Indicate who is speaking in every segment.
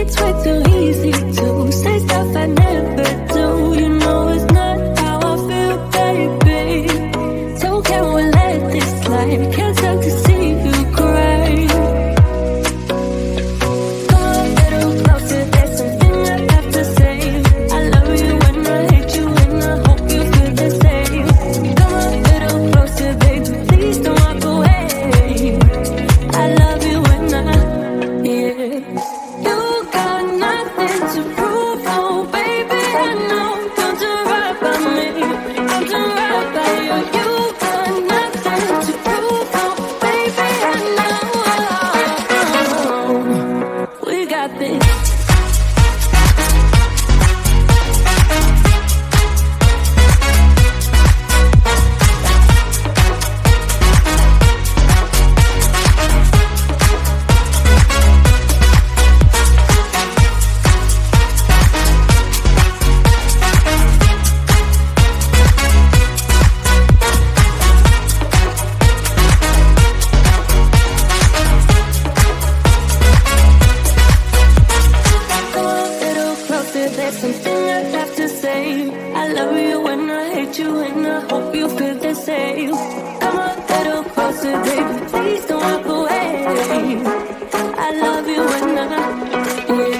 Speaker 1: It's way too easy to say stuff I never do. You know it's not how I feel, baby. So can we let this slide? Can't stand to see you cry. Come a little closer, there's something I have to say. I love you when I hate you, and I hope you feel the same. Come a little closer, baby, please don't walk away. I love you when yeah. You got nothing to prove, oh baby, I know. Don't do right by me, don't do right by you. You got nothing to prove, oh baby, I know. We got this. There's something I have to say. I love you when I hate you, and I hope you feel the same. Come a little closer, baby, please don't walk away. I love you when yeah.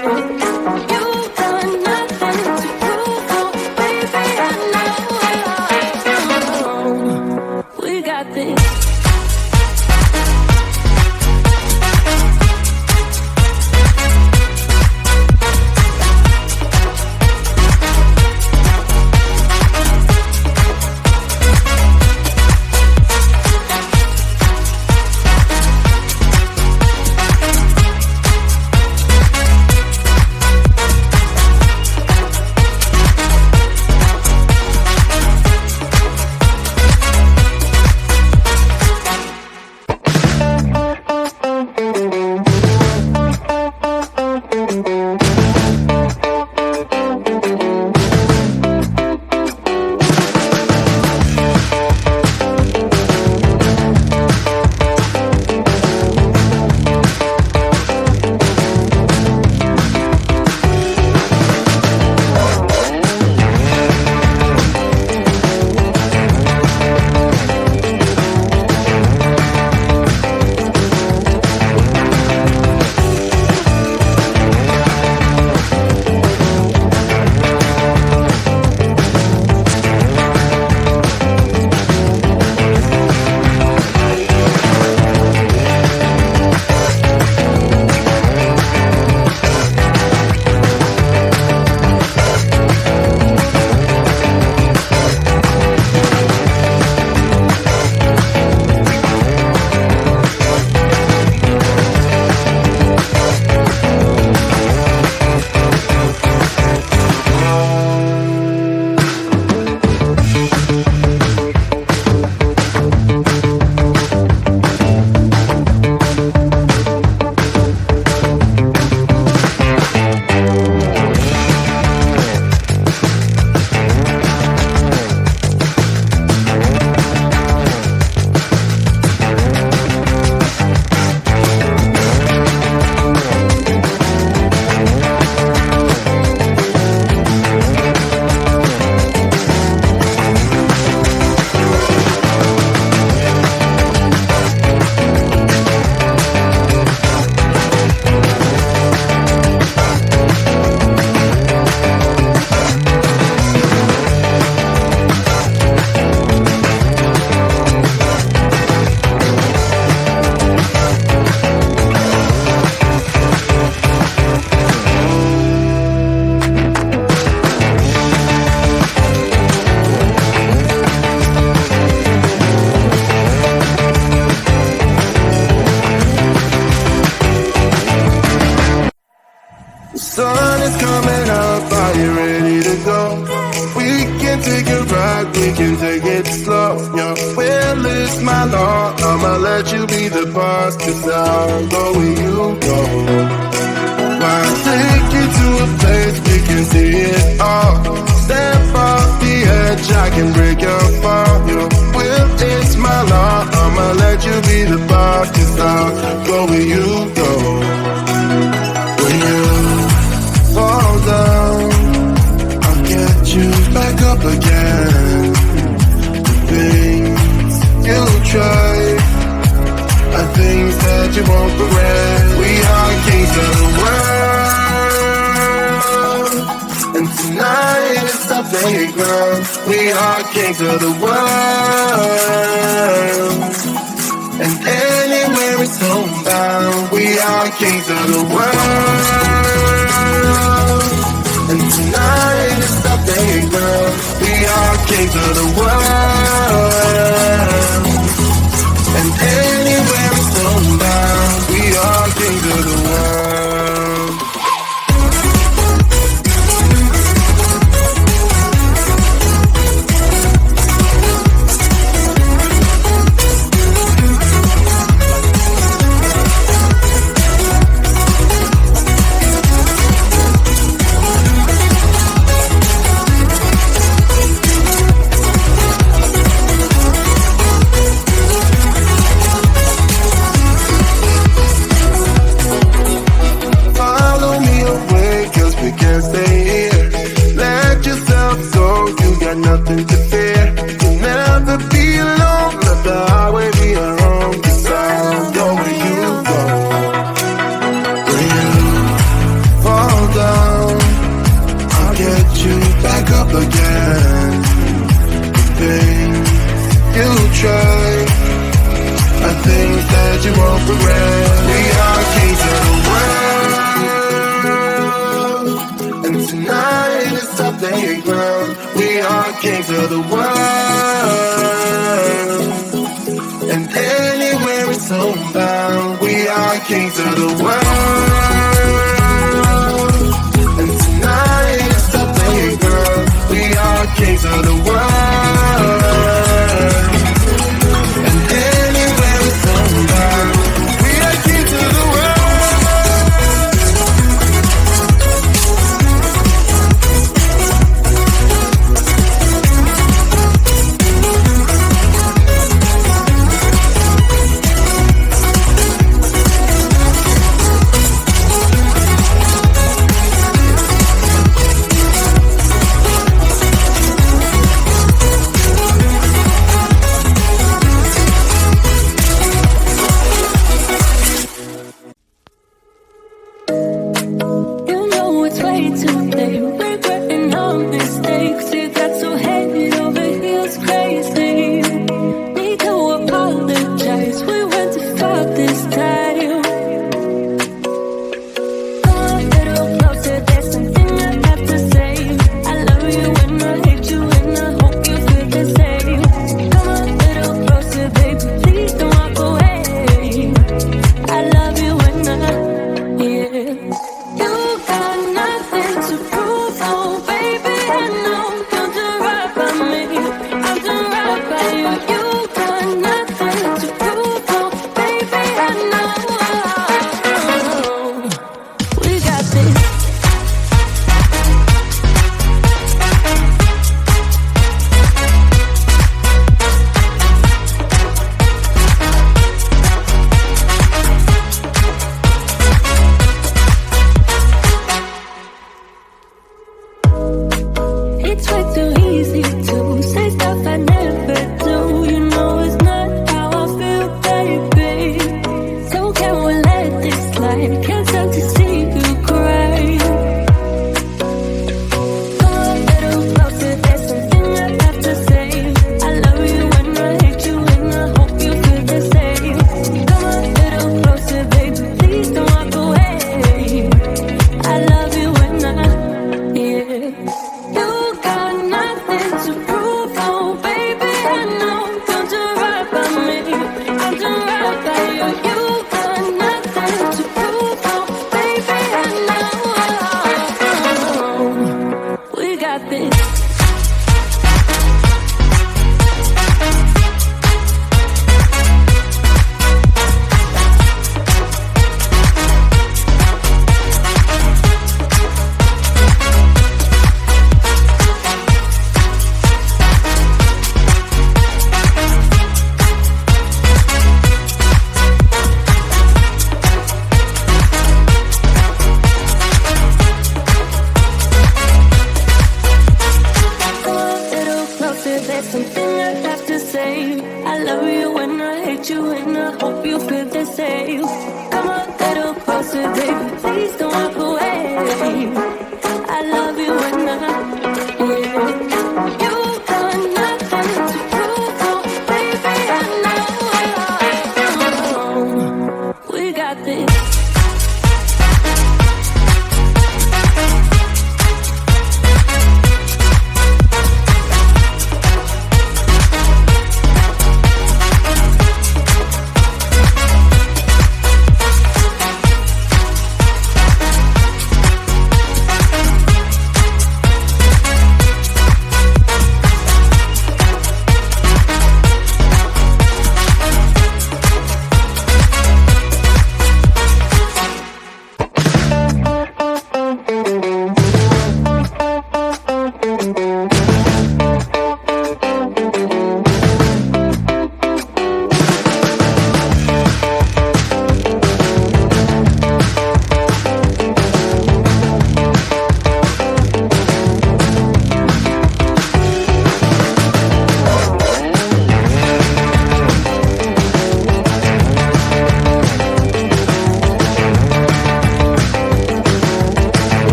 Speaker 1: You got nothing to prove, oh baby, I know. We got this.
Speaker 2: Sun is coming up, are you ready to go? We can take a ride, we can take it slow. Your will is my law, I'ma let you be the boss, 'cause I'll go where you go. I'll take you to a place we can see it all. Step off the edge, I can break your fall. Your will is my law, I'ma let you be the boss, 'cause I'll go where you go. When you again. Things you try are things that you won't regret. We are kings of the world, and tonight is our playground. We are kings of the world, and anywhere it's homebound. We are kings of the world, and tonight is our playground. We are kings of the world, and anywhere it's homebound. We are kings of the world. Nothing to fear. You'll never be alone. Let the highway be your home. 'Cause I'll go where you go. When you fall down, I'll get you back up again. The things you try are things that you won't regret. We are kings of the world, and tonight is our playground. We are kings of the world, and anywhere it's homebound. We are kings of the world, and tonight it's our playground. We are kings of the world, and anywhere it's homebound. We are kings of the world.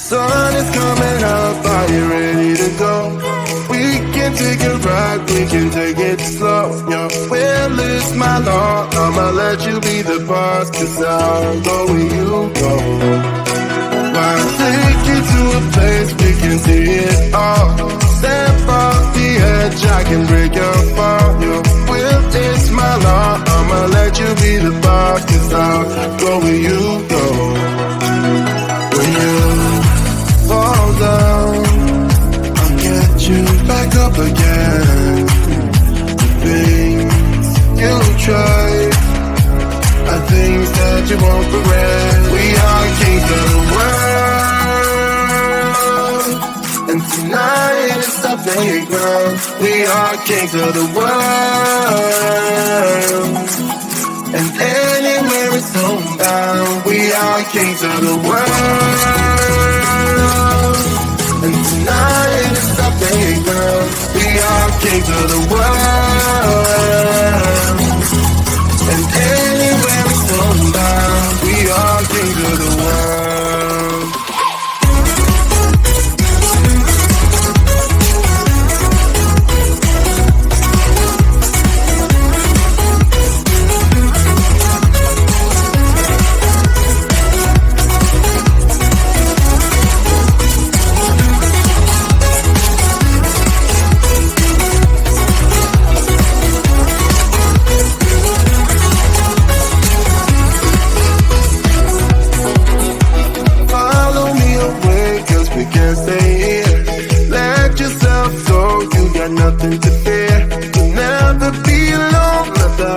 Speaker 2: sun is coming up, are you ready to go? We can take a ride, we can take it slow. Your will is my law, I'ma let you be the boss, 'cause I'll go where you go. I'll take you to a place we can see it all. Step off the edge, I can break your fall. Your will is my law, I'ma let you be the boss, 'cause I'll go where you go. When you fall down, I'll get you back up again. The things you try are things that you won't regret. We are kings of the world, and tonight is our playground. We are kings of the world, and anywhere is homebound. We are kings of the world, and tonight is our playground. We are kings of the world, and anywhere is homebound. We are kings of the world. We can't stay here. Let yourself go, you got nothing to fear. You'll never be alone, let the